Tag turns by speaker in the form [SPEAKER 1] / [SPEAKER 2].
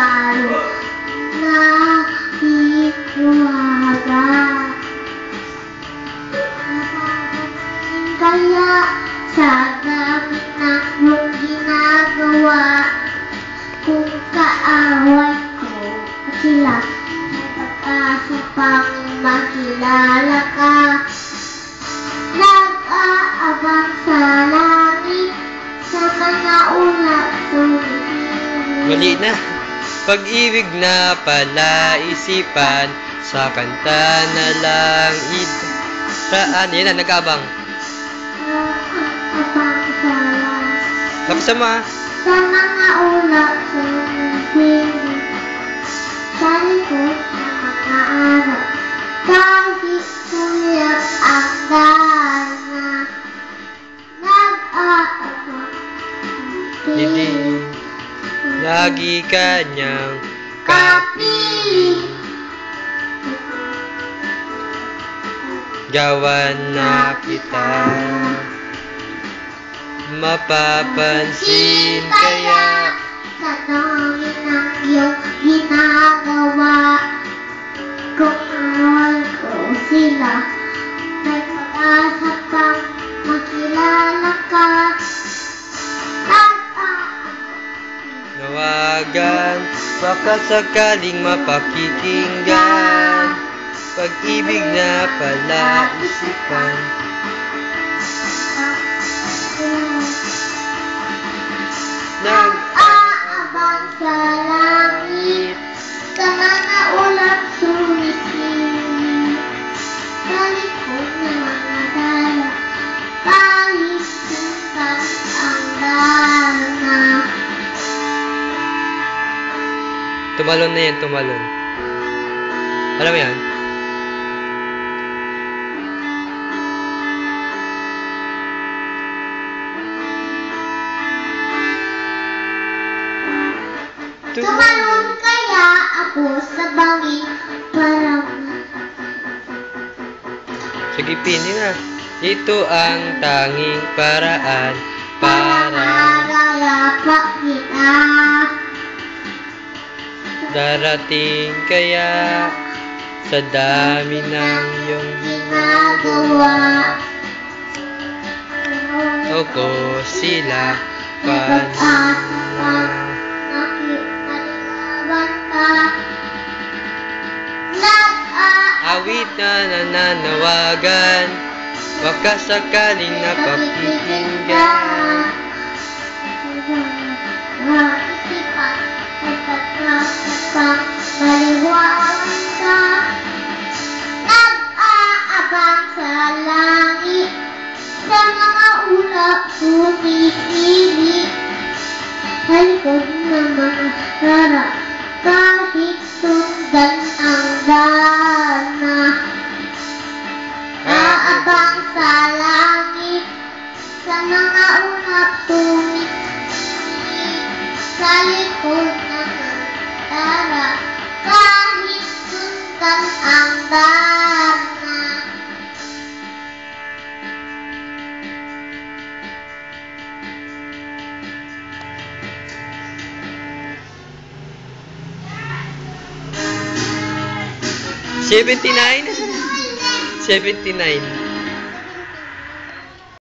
[SPEAKER 1] palo na hiwaga. Kaya sa dami ng iyong ginagawa, kung kaaway ko sila, may pag-asa pang makilala ka. Nag-aabang sa langit, sa mga ulap tumitingin.
[SPEAKER 2] Mali na. Pag-ibig na pala isipan, sa kanta na lang itaraan. Yan na, nag-aabang.
[SPEAKER 1] Nag-aabang sa langit,
[SPEAKER 2] Lapisan mo,
[SPEAKER 1] sa mga ulap tumitingin. Sa likod ng mga araw, kahit sulyap ang dana, nag-aabang
[SPEAKER 2] Hindi lagi kanyang
[SPEAKER 1] kapiling.
[SPEAKER 2] gawan na kita. Mapapansin kaya
[SPEAKER 1] Tanongin ang iyong ginagawa, kung awal ko sila, may pag-asa pang makilala ka.
[SPEAKER 2] nawagan, baka sakaling mapakikinggan. Pag-ibig na pala isipan,
[SPEAKER 1] Nag-aabang sa langit, sa mga ulap sumisilip. Sa likod ng mga dala, kahit sungkan ang dana.
[SPEAKER 2] tumalon na yan, tumalon. Alam mo yan?
[SPEAKER 1] Tumalon kaya ako sa bangin para
[SPEAKER 2] Sige, pinin na. Ito ang tanging paraan para
[SPEAKER 1] rayapak kita.
[SPEAKER 2] darating kaya sa dami ng iyong
[SPEAKER 1] Ginagawa
[SPEAKER 2] o ko sila
[SPEAKER 1] pag-asa nakipalilaban ka.
[SPEAKER 2] awit na nananawagan, baka sakaling napakikinggan.
[SPEAKER 1] Isipan ay pagkakapang maliwanag ka. Nag-aabang sa langit, sa mga ulap sumisilip. Sa likod ng mga harap, kahit sundan ang dana. Aabang sa langit, sa mga ulap tumitingin. Sa likod ng mga harap, kahit sundan ang dana.
[SPEAKER 2] $79? $79.